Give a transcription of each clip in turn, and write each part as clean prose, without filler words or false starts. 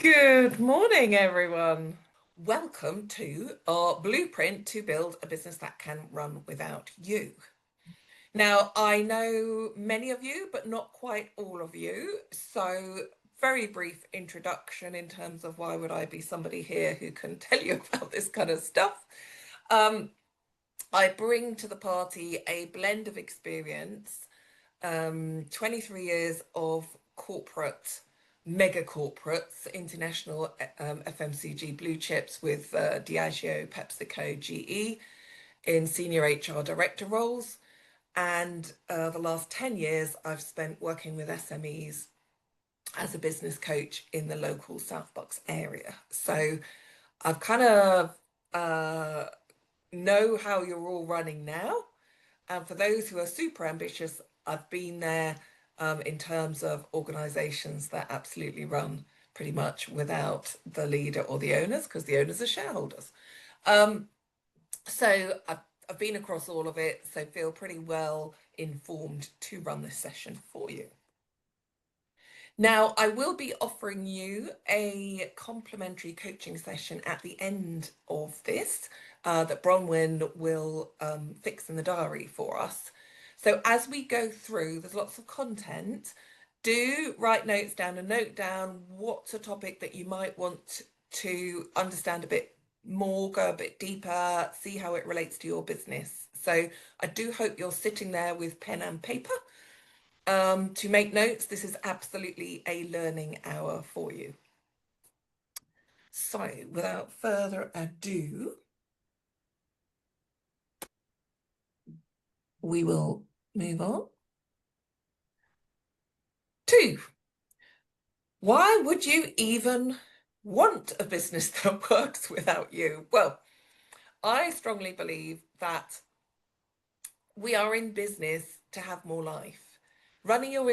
Good morning, everyone. Welcome to our blueprint to build a business that can run without you. Now, I know many of you, but not quite all of you. So, very brief introduction in terms of why would I be somebody here who can tell you about this kind of stuff. Um, I bring to the party a blend of experience, 23 years of corporate, mega corporates, international FMCG blue chips with Diageo, PepsiCo, GE in senior HR director roles. And the last 10 years, I've spent working with SMEs as a business coach in the local South Bucks area. So I've kind of know how you're all running now. And for those who are super ambitious, I've been there in terms of organizations that absolutely run pretty much without the leader or the owners, because the owners are shareholders. Um, so I've been across all of it, so feel pretty well informed to run this session for you. Now, I will be offering you a complimentary coaching session at the end of this that Bronwyn will fix in the diary for us. So as we go through, there's lots of content. Do write notes down and note down what's a topic that you might want to understand a bit more, go a bit deeper, see how it relates to your business. So I do hope you're sitting there with pen and paper to make notes. This is absolutely a learning hour for you. So without further ado, we will move on to why would you even want a business that works without you? Well, I strongly believe that we are in business to have more life. Running your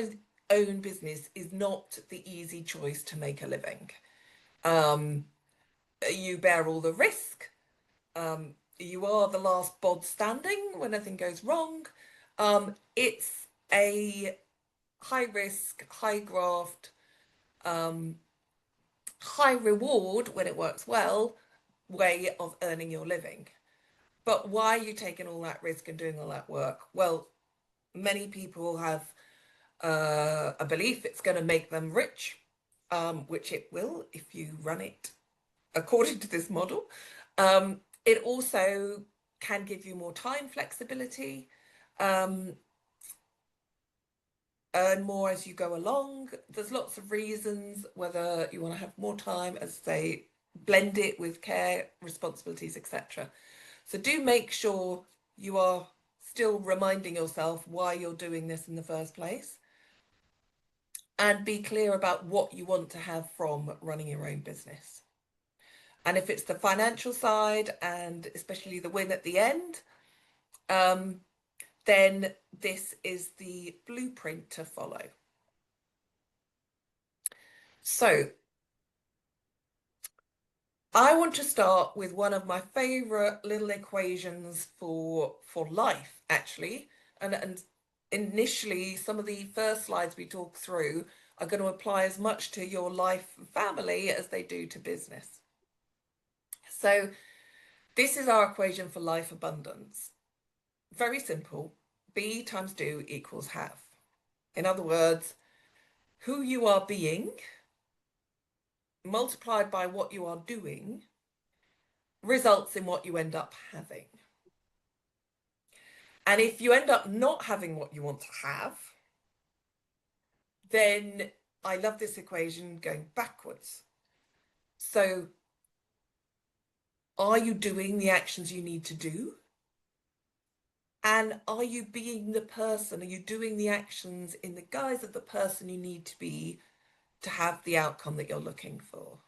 own business is not the easy choice to make a living. You bear all the risk. You are the last bod standing when anything goes wrong. It's a high risk, high graft, high reward when it works well way of earning your living. But why are you taking all that risk and doing all that work? Well, many people have a belief it's going to make them rich, which it will if you run it according to this model. It also can give you more time flexibility, earn more as you go along. There's lots of reasons whether you want to have more time as they blend it with care, responsibilities, etc. So do make sure you are still reminding yourself why you're doing this in the first place and be clear about what you want to have from running your own business. And if it's the financial side and especially the win at the end, then this is the blueprint to follow. So I want to start with one of my favorite little equations for life, actually. And initially, some of the first slides we talk through are going to apply as much to your life and family as they do to business. So this is our equation for life abundance. Very simple. Be times do equals have. In other words, who you are being multiplied by what you are doing results in what you end up having. And if you end up not having what you want to have, then I love this equation going backwards. So are you doing the actions you need to do? And are you being the person? Are you doing the actions in the guise of the person you need to be to have the outcome that you're looking for?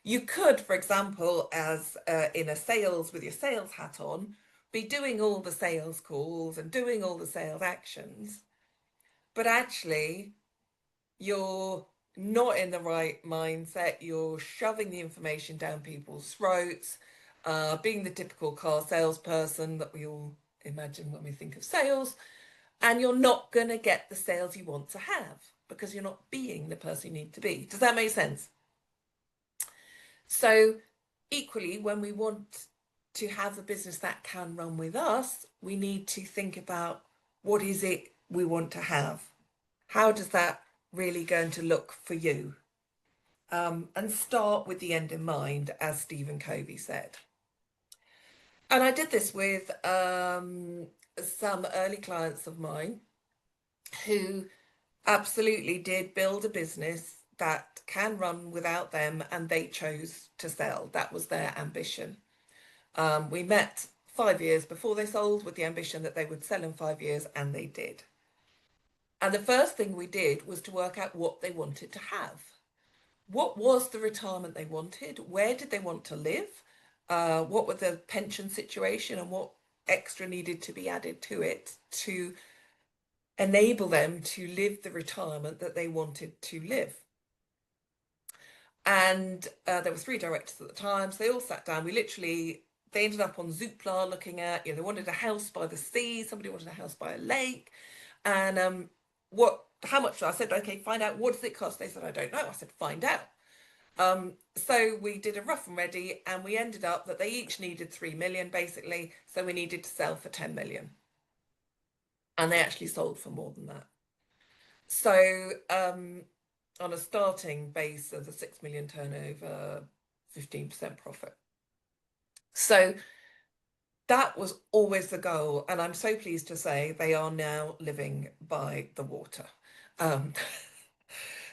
You could, for example, as in a sales with your sales hat on, be doing all the sales calls and doing all the sales actions, but actually you're not in the right mindset. You're shoving the information down people's throats, being the typical car salesperson that we all imagine when we think of sales, and you're not going to get the sales you want to have. because you're not being the person you need to be. Does that make sense? So equally, when we want to have a business that can run with us, we need to think about what is it we want to have? How does that really going to look for you? And start with the end in mind, as Stephen Covey said. And I did this with some early clients of mine who absolutely did build a business that can run without them, and they chose to sell. That was their ambition. We met 5 years before they sold with the ambition that they would sell in 5 years, and they did. And the first thing we did was to work out what they wanted to have. What was the retirement they wanted? Where did they want to live? What was the pension situation, and what extra needed to be added to it to enable them to live the retirement that they wanted to live? And there were 3 directors at the time, so they all sat down. They ended up on Zoopla looking at, they wanted a house by the sea, somebody wanted a house by a lake, and how much? I said, okay, find out, what does it cost? They said, I don't know. I said, find out. So we did a rough and ready, and we ended up that they each needed 3 million basically, so we needed to sell for 10 million, and they actually sold for more than that. So on a starting base of a 6 million turnover, 15% profit. So that was always the goal, and I'm so pleased to say they are now living by the water.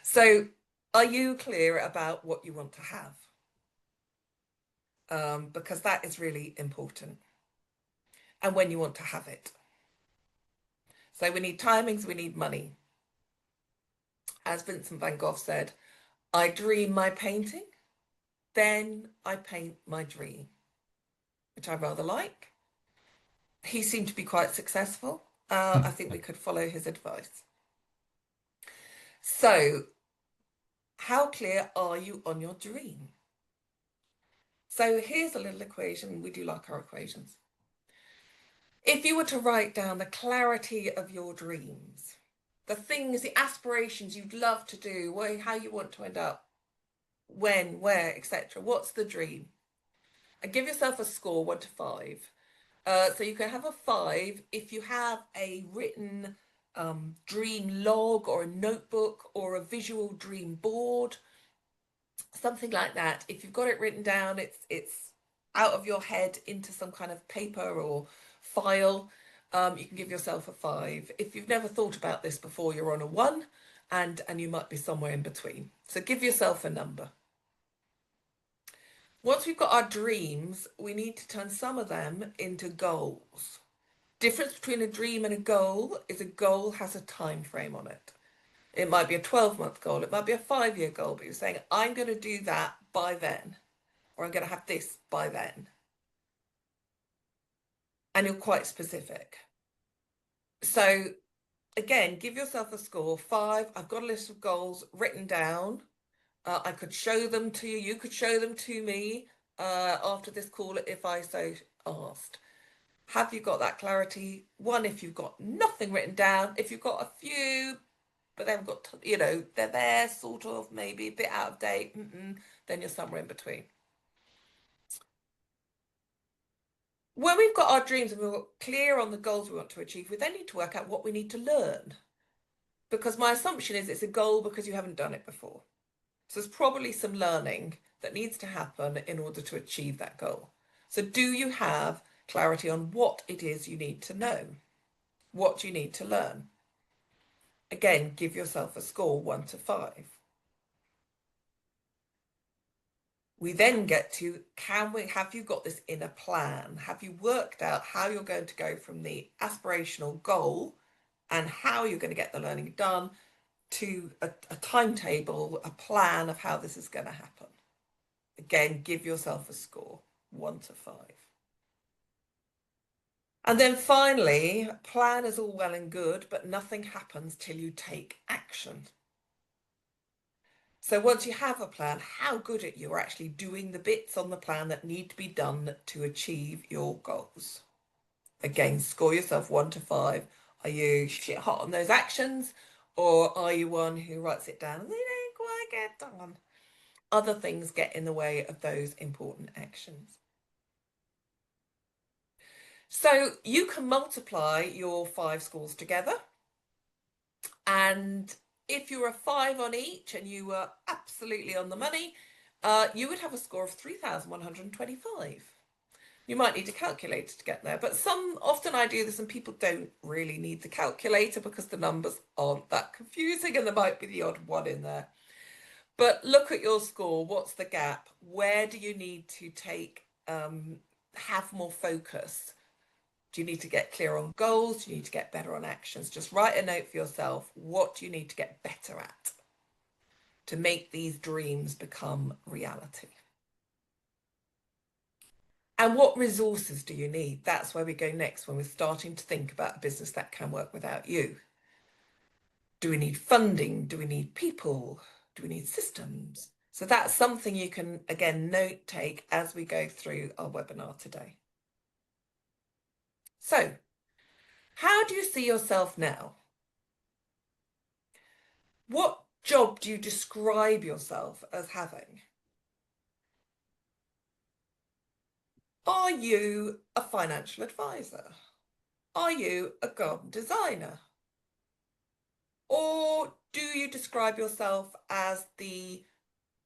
So are you clear about what you want to have? Because that is really important, and when you want to have it. So we need timings, we need money. As Vincent van Gogh said, I dream my painting, then I paint my dream, which I rather like. He seemed to be quite successful. I think we could follow his advice. So how clear are you on your dream? So here's a little equation. We do like our equations. If you were to write down the clarity of your dreams, the things, the aspirations you'd love to do, how you want to end up, when, where, etc. What's the dream? And give yourself a score, 1 to 5. So you can have a 5 if you have a written dream log or a notebook or a visual dream board, something like that. If you've got it written down, it's out of your head into some kind of paper or file, you can give yourself a 5. If you've never thought about this before, you're on a 1, and you might be somewhere in between. So give yourself a number. Once we've got our dreams, we need to turn some of them into goals. Difference between a dream and a goal is a goal has a time frame on it. It might be a 12-month goal, it might be a 5-year goal, but you're saying, I'm going to do that by then, or I'm going to have this by then. And you're quite specific. So again, give yourself a score, 5. I've got a list of goals written down. I could show them to you. You could show them to me after this call if I so asked. Have you got that clarity? 1, if you've got nothing written down. If you've got a few, but they've got, they're there sort of, maybe a bit out of date, then you're somewhere in between. When we've got our dreams and we're clear on the goals we want to achieve, we then need to work out what we need to learn. Because my assumption is it's a goal because you haven't done it before. So there's probably some learning that needs to happen in order to achieve that goal. So do you have clarity on what it is you need to know? What you need to learn? Again, give yourself a score, 1 to 5. We then get to, have you got this in a plan? Have you worked out how you're going to go from the aspirational goal and how you're going to get the learning done to a timetable, a plan of how this is going to happen? Again, give yourself a score, 1 to 5. And then finally, plan is all well and good, but nothing happens till you take action. So once you have a plan, how good at you are actually doing the bits on the plan that need to be done to achieve your goals. Again, score yourself 1 to 5. Are you shit hot on those actions, Or are you one who writes it down and they don't quite get done? Other things get in the way of those important actions. So you can multiply your 5 scores together. And if you were a 5 on each and you were absolutely on the money, you would have a score of 3,125. You might need a calculator to get there, but often I do this and people don't really need the calculator because the numbers aren't that confusing and there might be the odd one in there. But look at your score. What's the gap? Where do you need to have more focus? Do you need to get clear on goals? Do you need to get better on actions? Just write a note for yourself. What do you need to get better at to make these dreams become reality? And what resources do you need? That's where we go next when we're starting to think about a business that can work without you. Do we need funding? Do we need people? Do we need systems? So that's something you can, again, note take as we go through our webinar today. So, how do you see yourself now? What job do you describe yourself as having? Are you a financial advisor? Are you a garden designer? Or do you describe yourself as the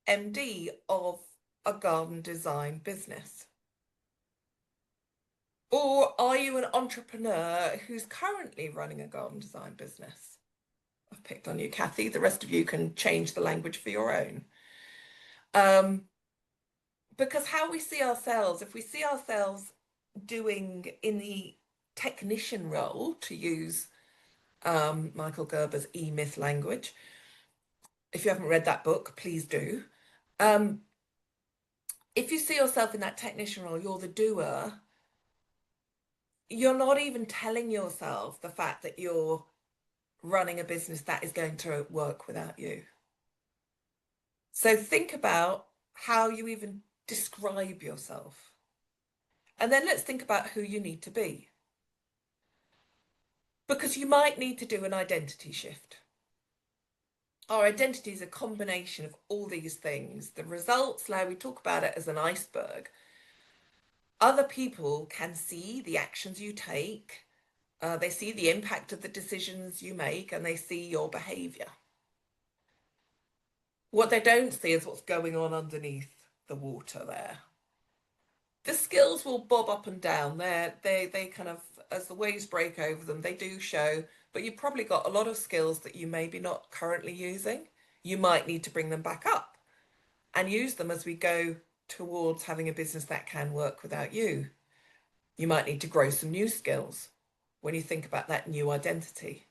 MD of a garden design business? Or are you an entrepreneur who's currently running a garden design business? I've picked on you, Kathy. The rest of you can change the language for your own. Because how we see ourselves, if we see ourselves doing in the technician role, to use Michael Gerber's E-Myth language, if you haven't read that book, please do. If you see yourself in that technician role, you're the doer, you're not even telling yourself the fact that you're running a business that is going to work without you. So think about how you even describe yourself. And then let's think about who you need to be. Because you might need to do an identity shift. Our identity is a combination of all these things. The results, now we talk about it as an iceberg. Other people can see the actions you take. They see the impact of the decisions you make and they see your behavior. What they don't see is what's going on underneath the water there. The skills will bob up and down. They kind of, as the waves break over them, they do show, but you've probably got a lot of skills that you maybe not currently using. You might need to bring them back up and use them as we go towards having a business that can work without you. You might need to grow some new skills when you think about that new identity.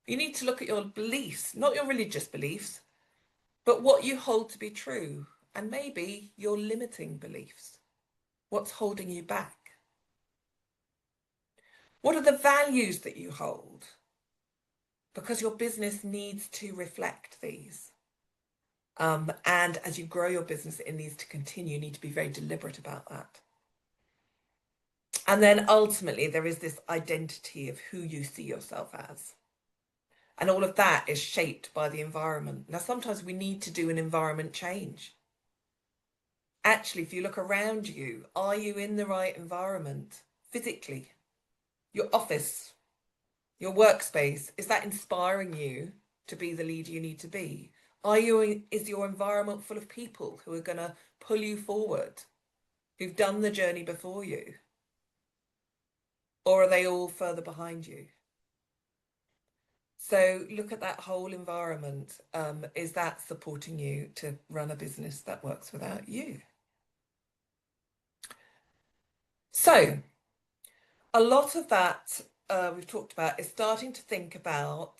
You need to look at your beliefs, not your religious beliefs, but what you hold to be true, and maybe your limiting beliefs. What's holding you back? What are the values that you hold? Because your business needs to reflect these. And as you grow your business, it needs to continue. You need to be very deliberate about that. And then ultimately, there is this identity of who you see yourself as. And all of that is shaped by the environment. Now, sometimes we need to do an environment change. Actually, if you look around you, are you in the right environment physically? Your office, your workspace, is that inspiring you to be the leader you need to be? Is your environment full of people who are going to pull you forward, who've done the journey before you? Or are they all further behind you? So look at that whole environment. Is that supporting you to run a business that works without you? So a lot of that we've talked about is starting to think about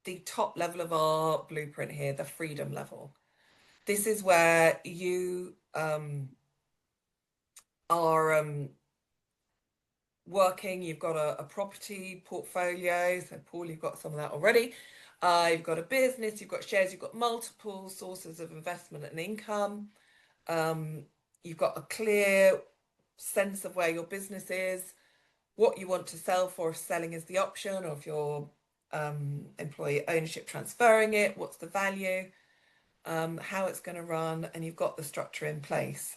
the top level of our blueprint here, the freedom level. This is where you are working, you've got a property portfolio. So Paul, you've got some of that already. You've got a business, you've got shares, you've got multiple sources of investment and income. You've got a clear sense of where your business is, what you want to sell for, if selling is the option, or if you're employee ownership, transferring it, what's the value, how it's going to run, and you've got the structure in place.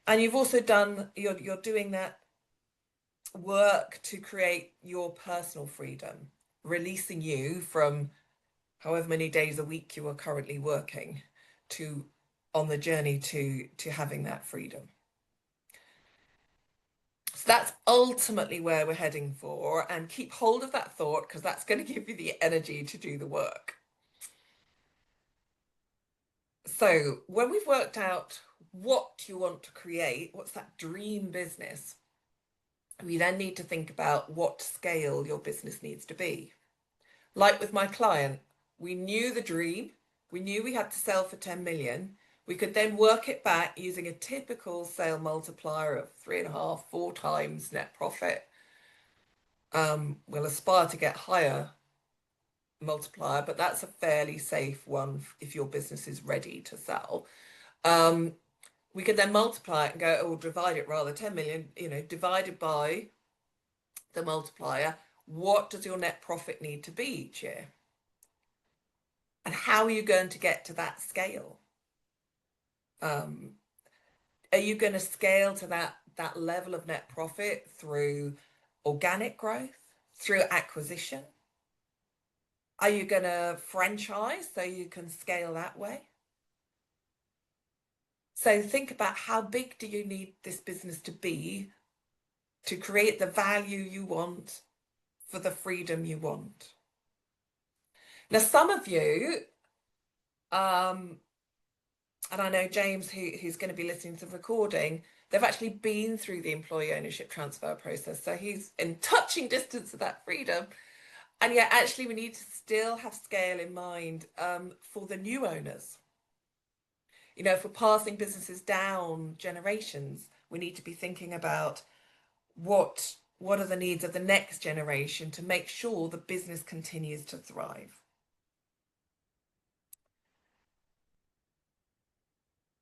And you've also done, you're doing that work to create your personal freedom, releasing you from however many days a week you are currently working to on the journey to having that freedom. So that's ultimately where we're heading for, and keep hold of that thought because that's going to give you the energy to do the work. So when we've worked out what you want to create, what's that dream business, we then need to think about what scale your business needs to be. Like with my client, we knew the dream, we knew we had to sell for 10 million. We could then work it back using a typical sale multiplier of 3.5, 4 times net profit. We'll aspire to get higher multiplier, but that's a fairly safe one if your business is ready to sell. We could then multiply it and go, or divide it rather, 10 million, divided by the multiplier. What does your net profit need to be each year? And how are you going to get to that scale? Are you going to scale to that level of net profit through organic growth, through acquisition? Are you going to franchise so you can scale that way? So think about how big do you need this business to be to create the value you want for the freedom you want. Now, some of you, and I know James, who's going to be listening to the recording, they've actually been through the employee ownership transfer process. So he's in touching distance of that freedom. And yet, actually, we need to still have scale in mind for the new owners. If we're passing businesses down generations, we need to be thinking about what are the needs of the next generation to make sure the business continues to thrive.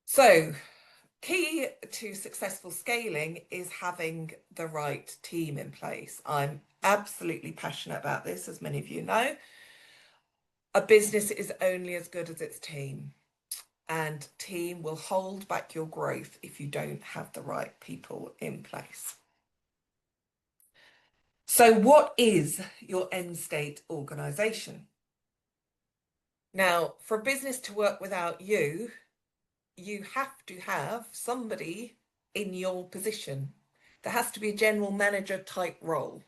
So, key to successful scaling is having the right team in place. I'm absolutely passionate about this, as many of you know. A business is only as good as its team, and team will hold back your growth if you don't have the right people in place. So what is your end state organization? Now, for a business to work without you, you have to have somebody in your position. There has to be a general manager type role.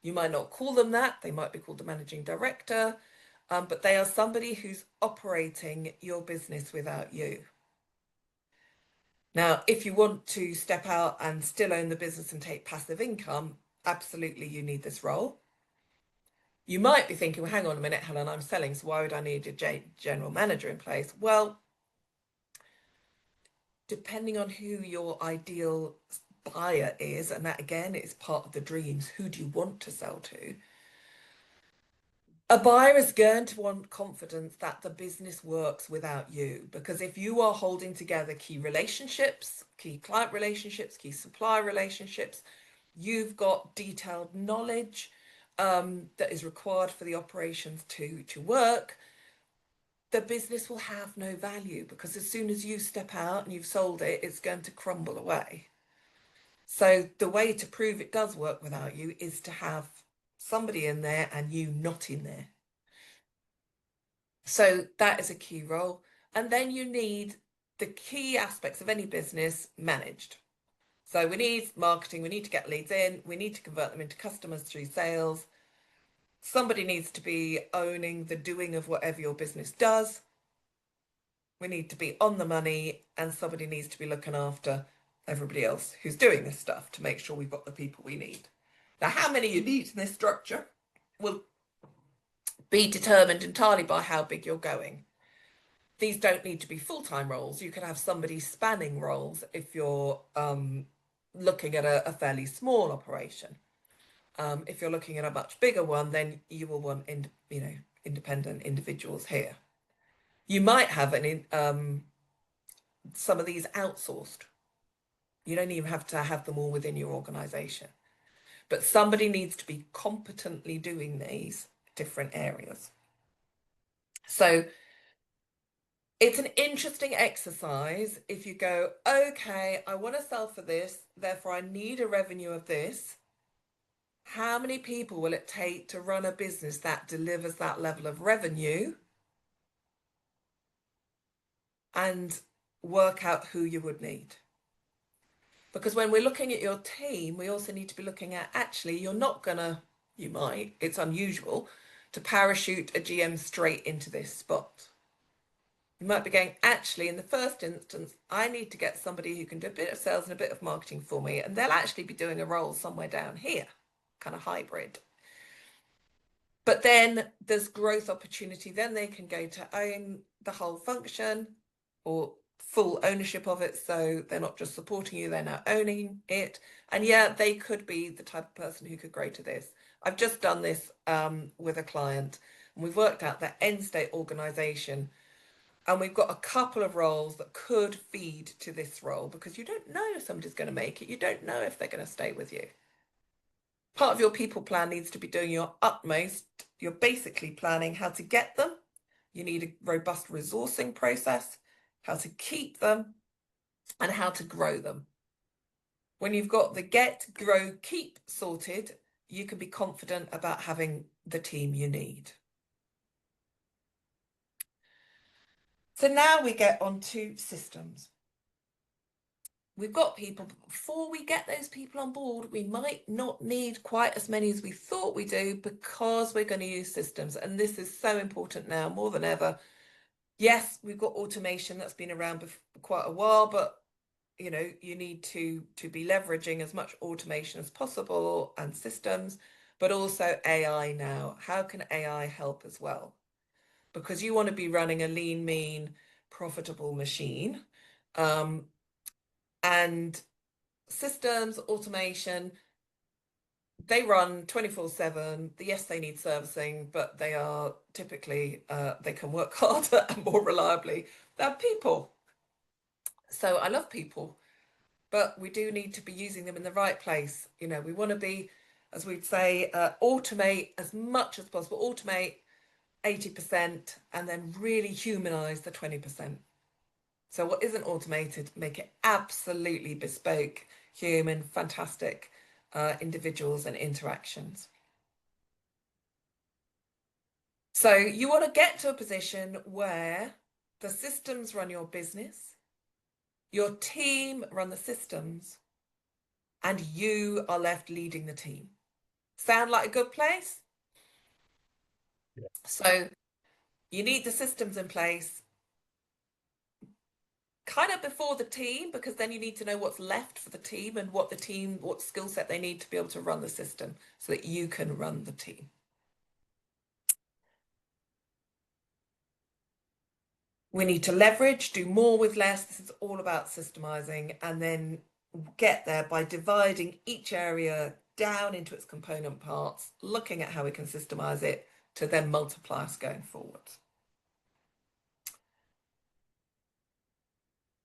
You might not call them that, they might be called the managing director, but they are somebody who's operating your business without you. Now, if you want to step out and still own the business and take passive income, absolutely you need this role. You might be thinking, well, hang on a minute, Helen, I'm selling, so why would I need a general manager in place? Well, depending on who your ideal buyer is, and that again is part of the dreams, who do you want to sell to? A buyer is going to want confidence that the business works without you, because if you are holding together key relationships, key client relationships, key supplier relationships, you've got detailed knowledge that is required for the operations to work, the business will have no value because as soon as you step out and you've sold it, it's going to crumble away. So the way to prove it does work without you is to have somebody in there and you not in there. So that is a key role. And then you need the key aspects of any business managed. So we need marketing, we need to get leads in, we need to convert them into customers through sales. Somebody needs to be owning the doing of whatever your business does. We need to be on the money, and somebody needs to be looking after everybody else who's doing this stuff to make sure we've got the people we need. Now, how many you need in this structure will be determined entirely by how big you're going. These don't need to be full-time roles. You can have somebody spanning roles if you're looking at a fairly small operation. If you're looking at a much bigger one, then you will want independent individuals here. You might have some of these outsourced. You don't even have to have them all within your organization. But somebody needs to be competently doing these different areas. So it's an interesting exercise if you go, okay, I want to sell for this, therefore I need a revenue of this. How many people will it take to run a business that delivers that level of revenue? And work out who you would need. Because when we're looking at your team, we also need to be looking at, actually, you're not gonna, you might, it's unusual, to parachute a GM straight into this spot. You might be going, actually, in the first instance, I need to get somebody who can do a bit of sales and a bit of marketing for me, and they'll actually be doing a role somewhere down here, kind of hybrid. But then there's growth opportunity. Then they can go to own the whole function or full ownership of it. So they're not just supporting you, they're now owning it. And yeah, they could be the type of person who could grow to this. I've just done this with a client, and we've worked out their end state organization. And we've got a couple of roles that could feed to this role, because you don't know if somebody's going to make it. You don't know if they're going to stay with you. Part of your people plan needs to be doing your utmost. You're basically planning how to get them. You need a robust resourcing process, how to keep them, and how to grow them. When you've got the get, grow, keep sorted, you can be confident about having the team you need. So now we get on to systems. We've got people, but before we get those people on board, we might not need quite as many as we thought we do, because we're going to use systems. And this is so important now more than ever. Yes, we've got automation that's been around for quite a while, but you know, you need to be leveraging as much automation as possible and systems, but also AI now. How can AI help as well? Because you want to be running a lean, mean, profitable machine. And systems, automation, they run 24/7. Yes, they need servicing, but they are typically, they can work harder and more reliably than people. So I love people, but we do need to be using them in the right place. You know, we want to be, as we'd say, automate as much as possible, automate 80% and then really humanize the 20%. So what isn't automated, make it absolutely bespoke, human, fantastic individuals and interactions. So you want to get to a position where the systems run your business, your team run the systems, and you are left leading the team. Sound like a good place? Yeah. So you need the systems in place kind of before the team, because then you need to know what's left for the team and what skill set they need to be able to run the system so that you can run the team. We need to leverage, do more with less. This is all about systemizing, and then get there by dividing each area down into its component parts, looking at how we can systemize it to then multiply us going forward.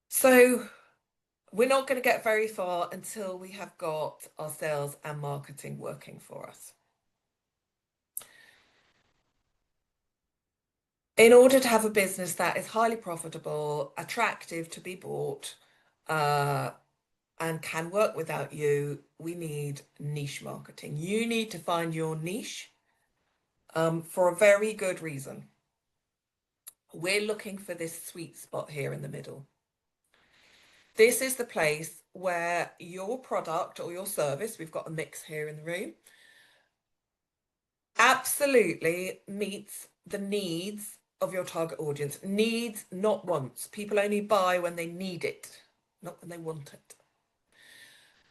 So we're not going to get very far until we have got our sales and marketing working for us. In order to have a business that is highly profitable, attractive to be bought, and can work without you, we need niche marketing. You need to find your niche for a very good reason. We're looking for this sweet spot here in the middle. This is the place where your product or your service, we've got a mix here in the room, absolutely meets the needs of your target audience. Needs, not wants. People only buy when they need it, not when they want it.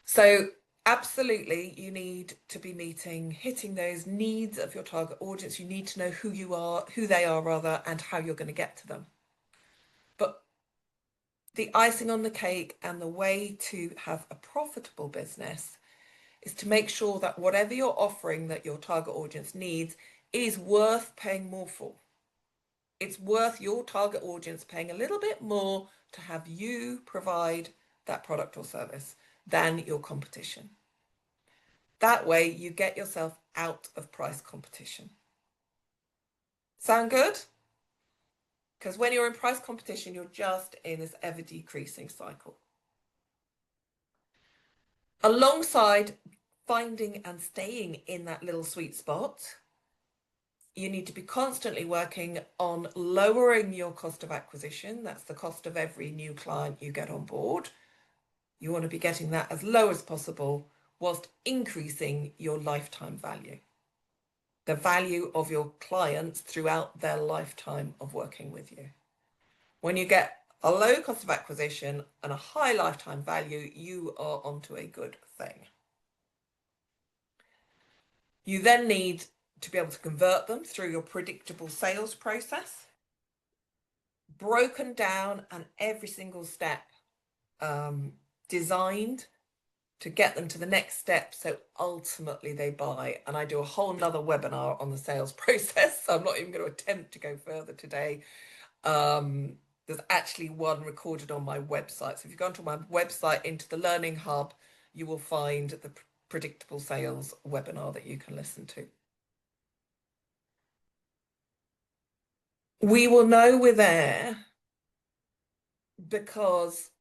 So absolutely, you need to be hitting those needs of your target audience. You need to know who you are, who they are rather, and how you're going to get to them. But the icing on the cake and the way to have a profitable business is to make sure that whatever you're offering that your target audience needs is worth paying more for. It's worth your target audience paying a little bit more to have you provide that product or service than your competition. That way you get yourself out of price competition. Sound good? Because when you're in price competition, you're just in this ever decreasing cycle. Alongside finding and staying in that little sweet spot, you need to be constantly working on lowering your cost of acquisition. That's the cost of every new client you get on board. You want to be getting that as low as possible whilst increasing your lifetime value, the value of your clients throughout their lifetime of working with you. When you get a low cost of acquisition and a high lifetime value, you are onto a good thing. You then need to be able to convert them through your predictable sales process, broken down and every single step designed to get them to the next step so ultimately they buy. And I do a whole nother webinar on the sales process, so I'm not even going to attempt to go further today. There's actually one recorded on my website. So if you go onto my website into the Learning Hub, you will find the predictable sales webinar that you can listen to. We will know we're there because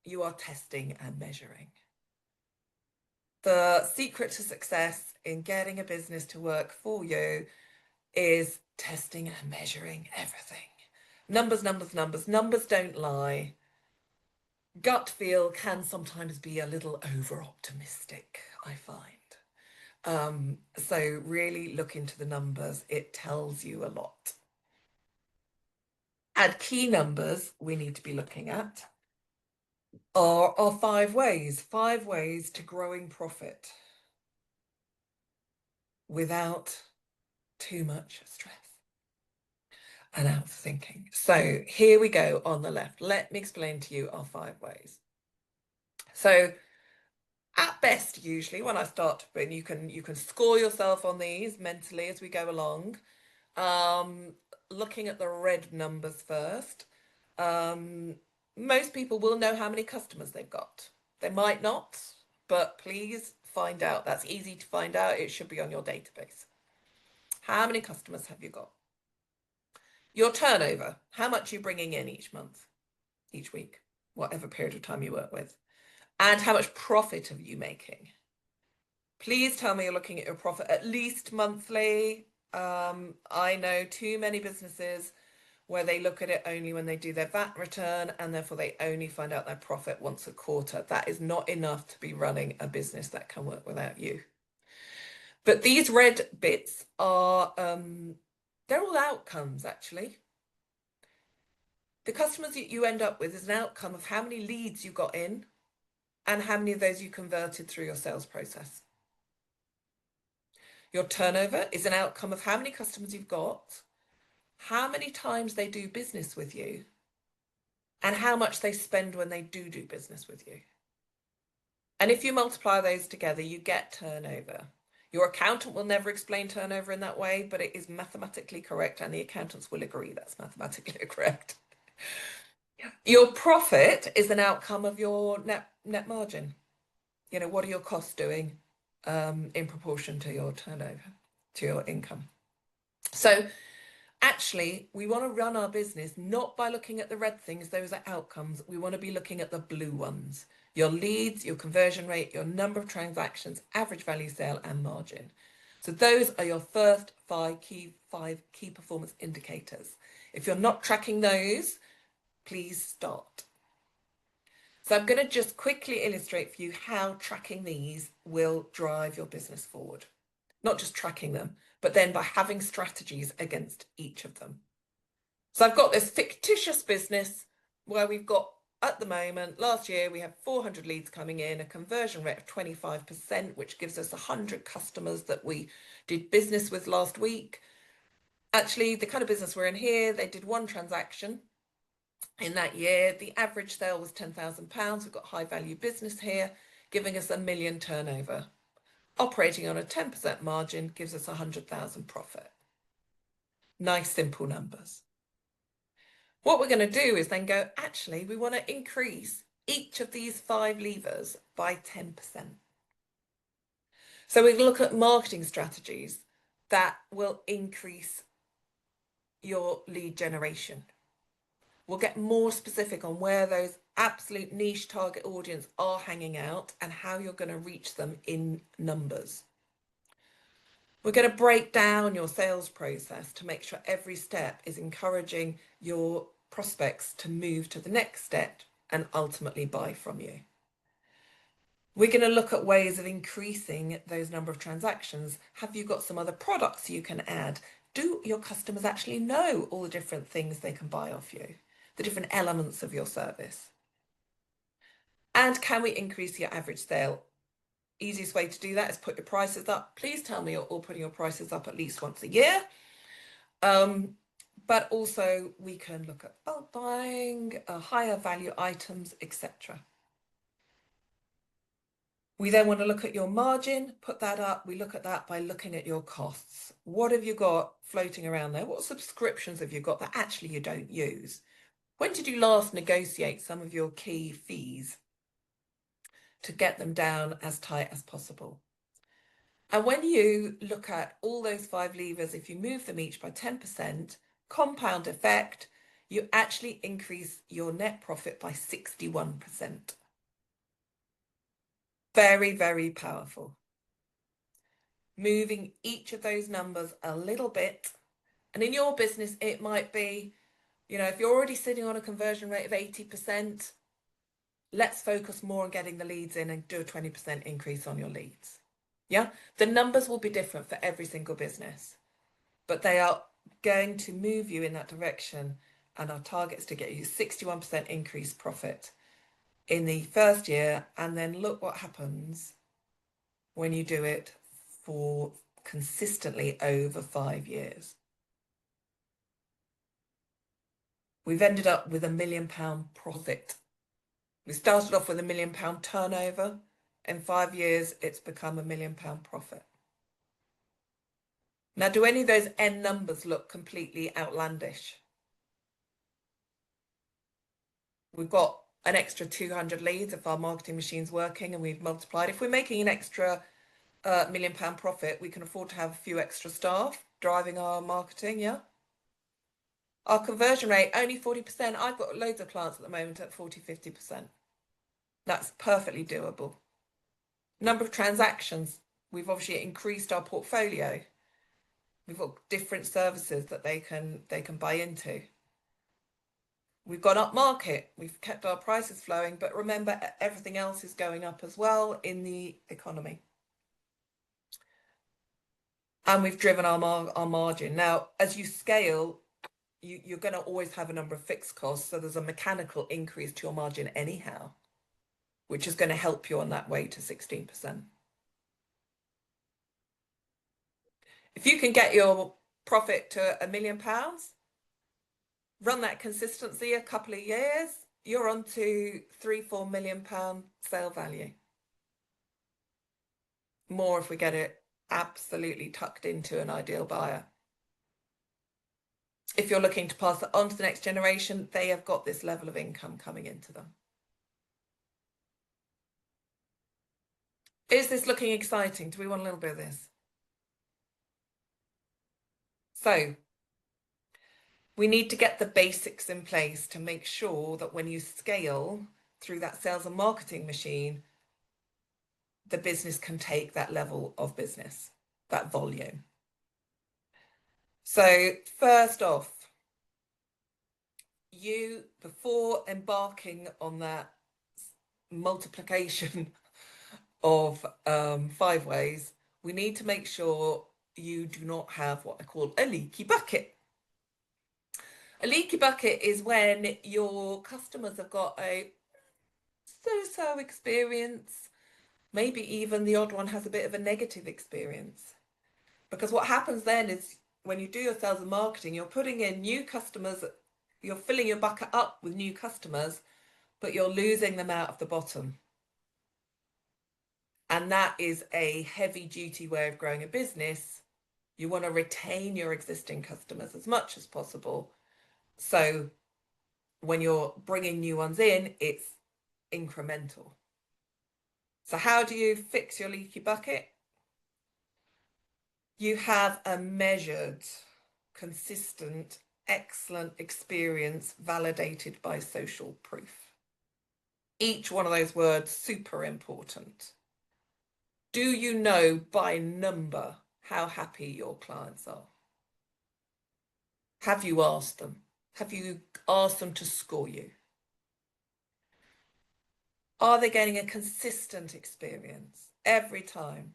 you are testing and measuring. The secret to success in getting a business to work for you is testing and measuring everything. Numbers, numbers, numbers. Numbers don't lie. Gut feel can sometimes be a little over-optimistic, I find. So really look into the numbers. It tells you a lot. And key numbers we need to be looking at are 5 ways to growing profit without too much stress and out thinking. So here we go on the left. Let me explain to you our 5 ways. So at best, usually when I start to put, you can score yourself on these mentally as we go along. Looking at the red numbers first. Most people will know how many customers they've got. They might not, but please find out. That's easy to find out. It should be on your database. How many customers have you got? Your turnover, how much are you bringing in each month, each week, whatever period of time you work with? And how much profit are you making? Please tell me you're looking at your profit at least monthly. I know too many businesses where they look at it only when they do their VAT return and therefore they only find out their profit once a quarter. That is not enough to be running a business that can work without you. But these red bits are, they're all outcomes actually. The customers that you end up with is an outcome of how many leads you got in and how many of those you converted through your sales process. Your turnover is an outcome of how many customers you've got, how many times they do business with you, and how much they spend when they do business with you. And if you multiply those together, you get turnover. Your accountant will never explain turnover in that way, but it is mathematically correct, and the accountants will agree that's mathematically correct. Your profit is an outcome of your net margin. You know, what are your costs doing in proportion to your turnover, to your income? So actually, we want to run our business not by looking at the red things, those are outcomes. We want to be looking at the blue ones. Your leads, your conversion rate, your number of transactions, average value sale, and margin. So those are your first 5 key performance indicators. If you're not tracking those, please start. So I'm going to just quickly illustrate for you how tracking these will drive your business forward. Not just tracking them, but then by having strategies against each of them. So I've got this fictitious business where we've got, at the moment, last year we had 400 leads coming in, a conversion rate of 25%, which gives us 100 customers that we did business with last week. Actually, the kind of business we're in here, they did 1 transaction in that year. The average sale was £10,000. We've got high value business here, giving us £1 million turnover. Operating on a 10% margin gives us 100,000 profit. Nice, simple numbers. What we're going to do is then go, actually, we want to increase each of these 5 levers by 10%. So we look at marketing strategies that will increase your lead generation. We'll get more specific on where those absolute niche target audience are hanging out and how you're going to reach them in numbers. We're going to break down your sales process to make sure every step is encouraging your prospects to move to the next step and ultimately buy from you. We're going to look at ways of increasing those number of transactions. Have you got some other products you can add? Do your customers actually know all the different things they can buy off you, the different elements of your service? And can we increase your average sale? Easiest way to do that is put your prices up. Please tell me you're all putting your prices up at least once a year. But also we can look at bulk buying, higher value items, etc. We then want to look at your margin, put that up. We look at that by looking at your costs. What have you got floating around there? What subscriptions have you got that actually you don't use? When did you last negotiate some of your key fees to get them down as tight as possible? And when you look at all those 5 levers, if you move them each by 10%, compound effect, you actually increase your net profit by 61%. Very, very powerful. Moving each of those numbers a little bit. And in your business, it might be, if you're already sitting on a conversion rate of 80%, let's focus more on getting the leads in and do a 20% increase on your leads. Yeah, the numbers will be different for every single business, but they are going to move you in that direction. And our target is to get you 61% increased profit in the first year. And then look what happens when you do it for consistently over 5 years. We've ended up with £1 million profit. We started off with £1 million turnover. In 5 years, it's become £1 million profit. Now, do any of those end numbers look completely outlandish? We've got an extra 200 leads if our marketing machine's working and we've multiplied. If we're making an extra £1 million profit, we can afford to have a few extra staff driving our marketing, yeah? Our conversion rate, only 40%. I've got loads of clients at the moment at 40, 50%. That's perfectly doable. Number of transactions, we've obviously increased our portfolio. We've got different services that they can buy into. We've gone up market. We've kept our prices flowing, but remember, everything else is going up as well in the economy. And we've driven our margin. Now, as you scale, you're going to always have a number of fixed costs. So there's a mechanical increase to your margin anyhow, which is going to help you on that way to 16%. If you can get your profit to £1 million, run that consistency a couple of years, you're on to £3-4 million sale value. More if we get it absolutely tucked into an ideal buyer. If you're looking to pass it on to the next generation, they have got this level of income coming into them. Is this looking exciting? Do we want a little bit of this? So we need to get the basics in place to make sure that when you scale through that sales and marketing machine, the business can take that level of business, that volume. So first off, before embarking on that multiplication of 5 ways, we need to make sure you do not have what I call a leaky bucket. A leaky bucket is when your customers have got a so-so experience, maybe even the odd one has a bit of a negative experience. Because what happens then is when you do your sales and marketing, you're putting in new customers, you're filling your bucket up with new customers, but you're losing them out of the bottom. And that is a heavy duty way of growing a business. You want to retain your existing customers as much as possible. So when you're bringing new ones in, it's incremental. So how do you fix your leaky bucket? You have a measured, consistent excellent experience validated by social proof. Each one of those words, super important. Do you know by number how happy your clients are? Have you asked them? Have you asked them to score you? Are they getting a consistent experience every time?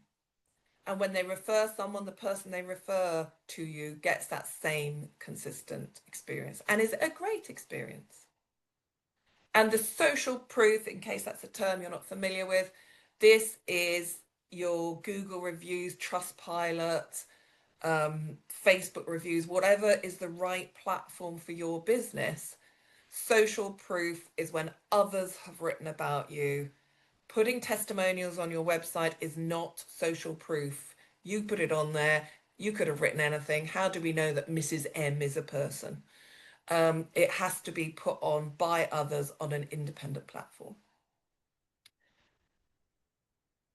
And when they refer someone, the person they refer to you gets that same consistent experience and is a great experience. And the social proof, in case that's a term you're not familiar with, this is your Google reviews, Trustpilot, Facebook reviews, whatever is the right platform for your business. Social proof is when others have written about you. Putting testimonials on your website is not social proof. You put it on there. You could have written anything. How do we know that Mrs. M is a person? It has to be put on by others on an independent platform.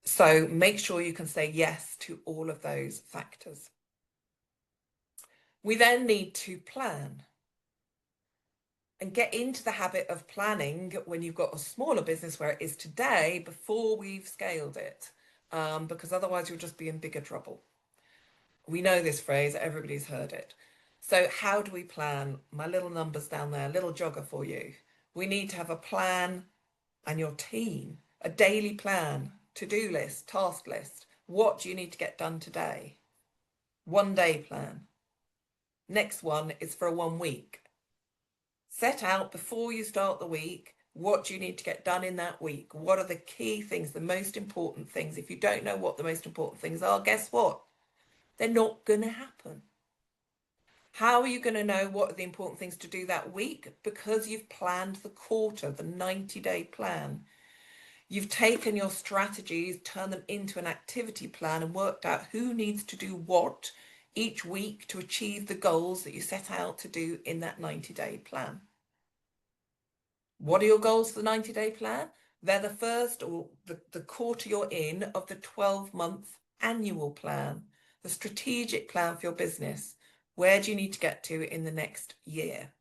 So make sure you can say yes to all of those factors. We then need to plan and get into the habit of planning when you've got a smaller business where it is today before we've scaled it, because otherwise you'll just be in bigger trouble. We know this phrase, everybody's heard it. So how do we plan? My little numbers down there, little jogger for you. We need to have a plan and your team, a daily plan, to-do list, task list. What do you need to get done today? 1 day plan. Next one is for a 1 week. Set out before you start the week, what do you need to get done in that week? What are the key things, the most important things? If you don't know what the most important things are, guess what? They're not going to happen. How are you going to know what are the important things to do that week? Because you've planned the quarter, the 90-day plan. You've taken your strategies, turned them into an activity plan and worked out who needs to do what each week to achieve the goals that you set out to do in that 90-day plan. What are your goals for the 90-day plan? They're the first or the quarter you're in of the 12-month annual plan, the strategic plan for your business. Where do you need to get to in the next year?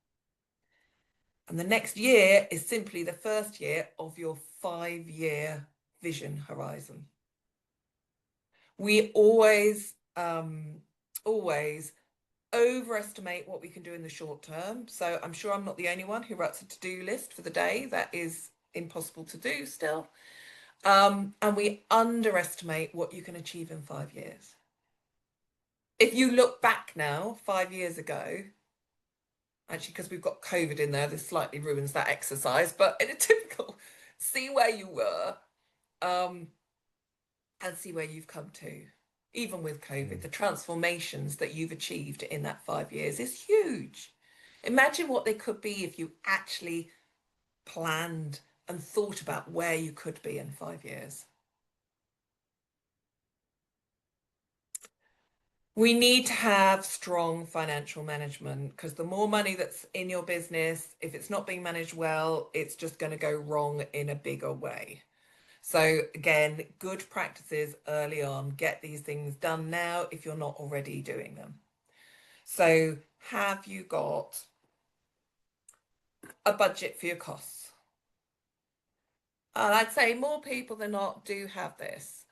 And the next year is simply the first year of your 5-year vision horizon. We always overestimate what we can do in the short term. So I'm sure I'm not the only one who writes a to-do list for the day. That is impossible to do still. And we underestimate what you can achieve in 5 years. If you look back now, 5 years ago, actually, because we've got COVID in there, this slightly ruins that exercise, but in a typical, see where you were, and see where you've come to. Even with COVID, the transformations that you've achieved in that 5 years is huge. Imagine what they could be if you actually planned and thought about where you could be in 5 years. We need to have strong financial management, because the more money that's in your business, if it's not being managed well, it's just going to go wrong in a bigger way. So again, good practices early on. Get these things done now if you're not already doing them. So have you got a budget for your costs? And I'd say more people than not do have this.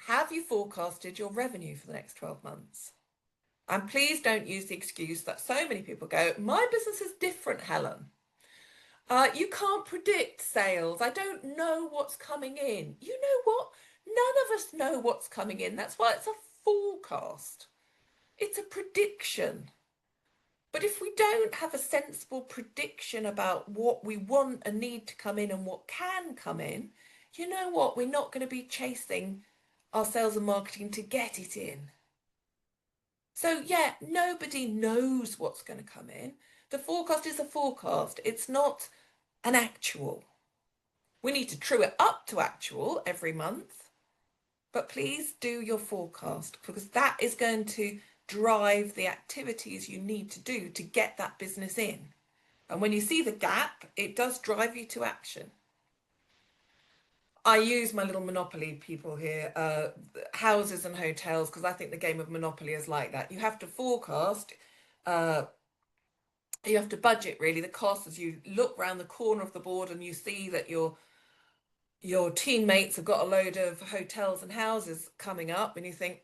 Have you forecasted your revenue for the next 12 months? And please don't use the excuse that so many people go, my business is different, Helen. You can't predict sales. I don't know what's coming in. You know what? None of us know what's coming in. That's why it's a forecast. It's a prediction. But if we don't have a sensible prediction about what we want and need to come in and what can come in, you know what? We're not going to be chasing our sales and marketing to get it in. So yeah, nobody knows what's going to come in. The forecast is a forecast. It's not an actual. We need to true it up to actual every month, but please do your forecast, because that is going to drive the activities you need to do to get that business in. And when you see the gap, it does drive you to action. I use my little Monopoly people here, houses and hotels, because I think the game of Monopoly is like that. You have to forecast you have to budget really the costs as you look round the corner of the board and you see that your teammates have got a load of hotels and houses coming up, and you think,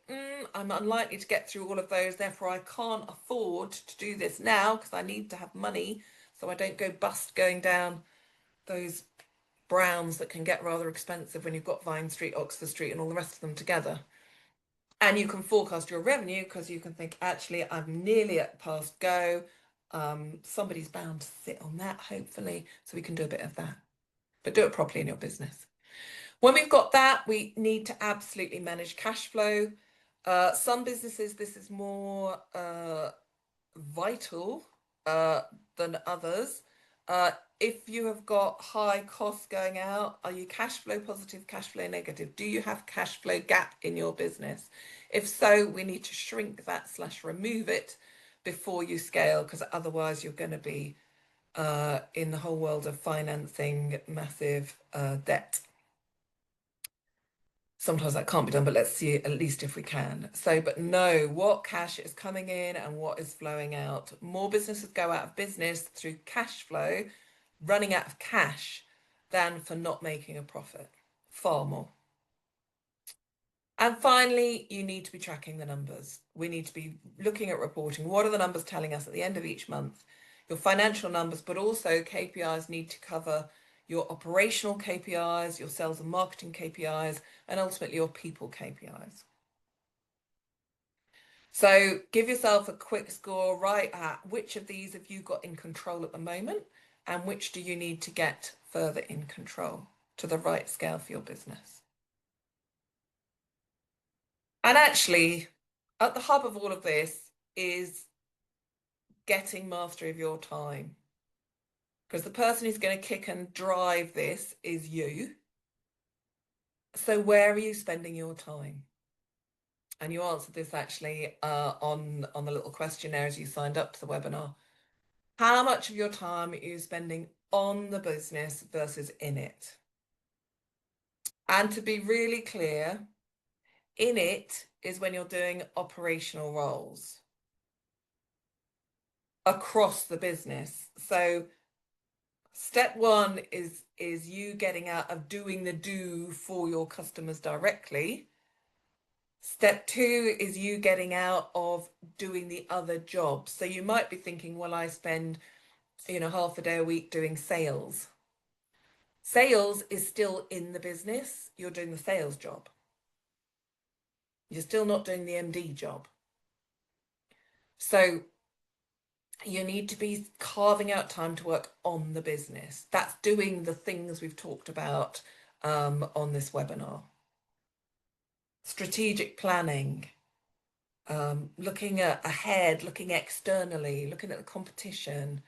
I'm unlikely to get through all of those, therefore I can't afford to do this now because I need to have money so I don't go bust going down those browns that can get rather expensive when you've got Vine Street, Oxford Street, and all the rest of them together. And you can forecast your revenue because you can think, actually, I'm nearly at past go. Somebody's bound to sit on that, hopefully, so we can do a bit of that. But do it properly in your business. When we've got that, we need to absolutely manage cash flow. Some businesses, this is more vital than others. If you have got high costs going out, are you cash flow positive, cash flow negative? Do you have cash flow gap in your business? If so, we need to shrink that / remove it before you scale, because otherwise you're going to be in the whole world of financing massive debt. Sometimes that can't be done, but let's see at least if we can. So, but know what cash is coming in and what is flowing out. More businesses go out of business through cash flow, running out of cash, than for not making a profit. Far more. And finally, you need to be tracking the numbers. We need to be looking at reporting. What are the numbers telling us at the end of each month? Your financial numbers, but also KPIs need to cover your operational KPIs, your sales and marketing KPIs, and ultimately your people KPIs. So give yourself a quick score right at which of these have you got in control at the moment, and which do you need to get further in control to the right scale for your business. And actually, at the hub of all of this is getting mastery of your time. Because the person who's going to kick and drive this is you. So where are you spending your time? And you answered this actually on the little questionnaire as you signed up to the webinar. How much of your time are you spending on the business versus in it? And to be really clear, in it is when you're doing operational roles across the business. So step one is you getting out of doing the do for your customers directly. Step two is you getting out of doing the other jobs. So you might be thinking, well, I spend, half a day a week doing sales. Sales is still in the business. You're doing the sales job. You're still not doing the MD job. So you need to be carving out time to work on the business. That's doing the things we've talked about on this webinar. Strategic planning, looking ahead, looking externally, looking at the competition.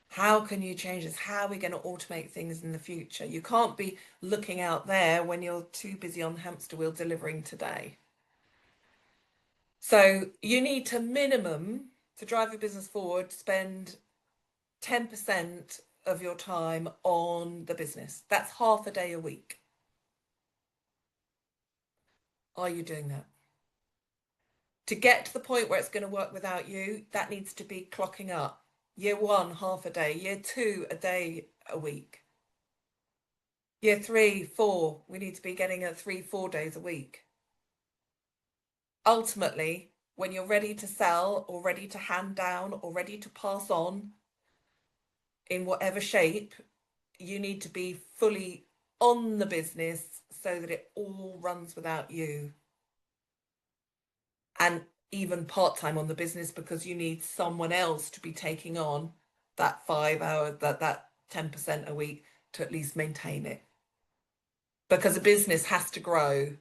How can you change this? How are we going to automate things in the future? You can't be looking out there when you're too busy on the hamster wheel delivering today. So you need to minimum, to drive your business forward, spend 10% of your time on the business. That's half a day a week. Are you doing that? To get to the point where it's going to work without you, that needs to be clocking up. Year one, half a day. Year two, a day a week. Year 3, 4, we need to be getting at 3, 4 days a week. Ultimately, when you're ready to sell or ready to hand down or ready to pass on in whatever shape, you need to be fully on the business so that it all runs without you. And even part-time on the business, because you need someone else to be taking on that 5 hour, that 10% a week to at least maintain it. Because a business has to grow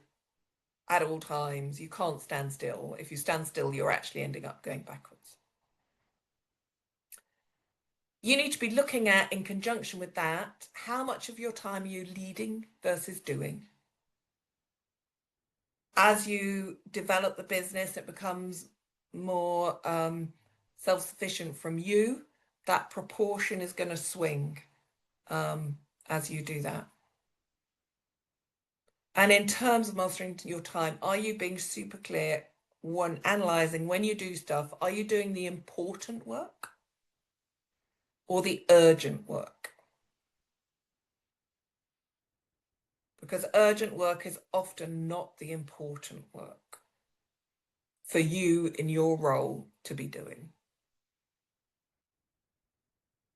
at all times. You can't stand still. If you stand still, you're actually ending up going backwards. You need to be looking at, in conjunction with that, how much of your time are you leading versus doing? As you develop the business, it becomes more self-sufficient from you. That proportion is going to swing as you do that. And in terms of mastering your time, are you being super clear when analyzing, when you do stuff, are you doing the important work or the urgent work? Because urgent work is often not the important work for you in your role to be doing.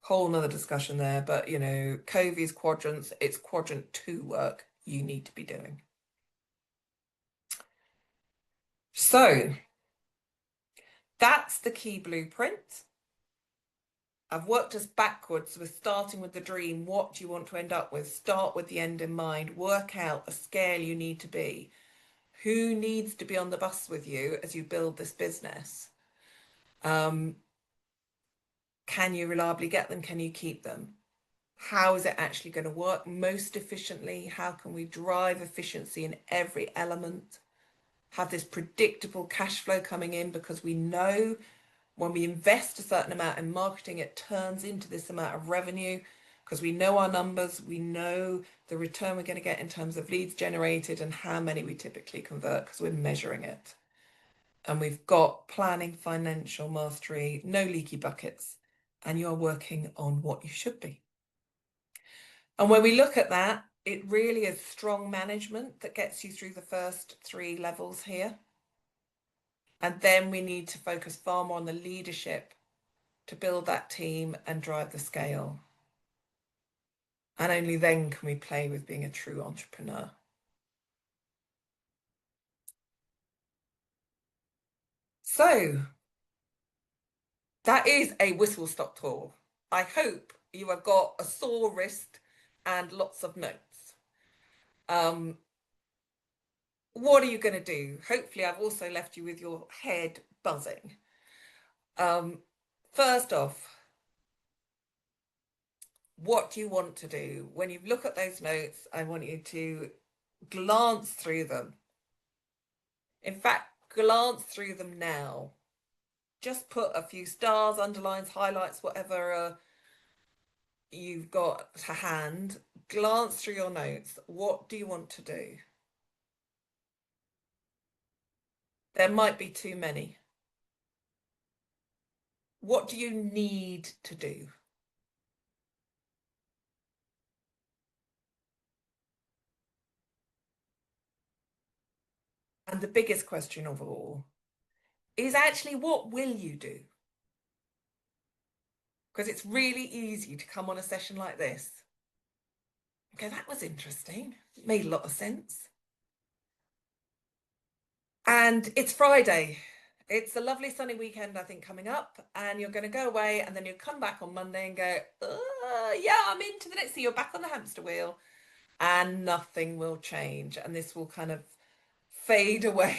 Whole nother discussion there, but you know, Covey's quadrants, it's quadrant 2 work you need to be doing. So that's the key blueprint. I've worked us backwards with starting with the dream. What do you want to end up with? Start with the end in mind. Work out the scale you need to be. Who needs to be on the bus with you as you build this business? Can you reliably get them? Can you keep them? How is it actually going to work most efficiently? How can we drive efficiency in every element? Have this predictable cash flow coming in, because we know when we invest a certain amount in marketing, it turns into this amount of revenue, because we know our numbers, we know the return we're going to get in terms of leads generated and how many we typically convert, because we're measuring it. And we've got planning, financial mastery, no leaky buckets, and you're working on what you should be. And when we look at that, it really is strong management that gets you through the first 3 levels here. And then we need to focus far more on the leadership to build that team and drive the scale. And only then can we play with being a true entrepreneur. So that is a whistle-stop tour. I hope you have got a sore wrist and lots of notes. What are you going to do? Hopefully I've also left you with your head buzzing. First off, what do you want to do? When you look at those notes, I want you to glance through them. In fact, glance through them now. Just put a few stars, underlines, highlights, whatever you've got to hand. Glance through your notes. What do you want to do? There might be too many. What do you need to do? And the biggest question of all is actually, what will you do? Because it's really easy to come on a session like this. Okay, that was interesting. It made a lot of sense. And it's Friday. It's a lovely sunny weekend, I think, coming up, and you're going to go away and then you'll come back on Monday and go, yeah, I'm into the next. So you're back on the hamster wheel and nothing will change and this will kind of fade away.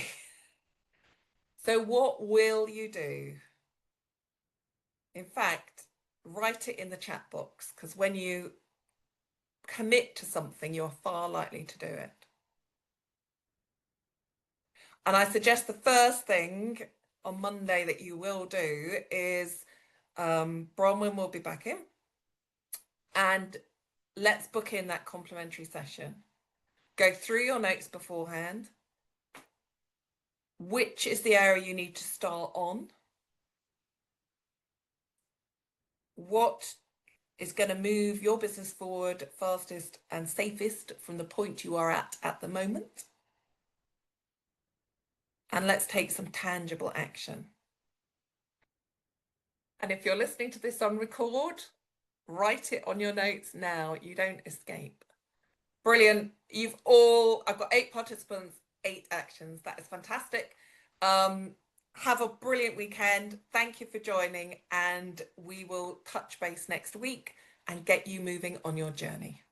So what will you do? In fact, write it in the chat box, because when you commit to something, you're far likely to do it. And I suggest the first thing on Monday that you will do is Bronwyn will be back in, and let's book in that complimentary session. Go through your notes beforehand. Which is the area you need to start on? What is going to move your business forward fastest and safest from the point you are at the moment? And let's take some tangible action. And if you're listening to this on record, write it on your notes now. You don't escape. Brilliant. I've got 8 participants, 8 actions. That is fantastic. Have a brilliant weekend. Thank you for joining, and we will touch base next week and get you moving on your journey.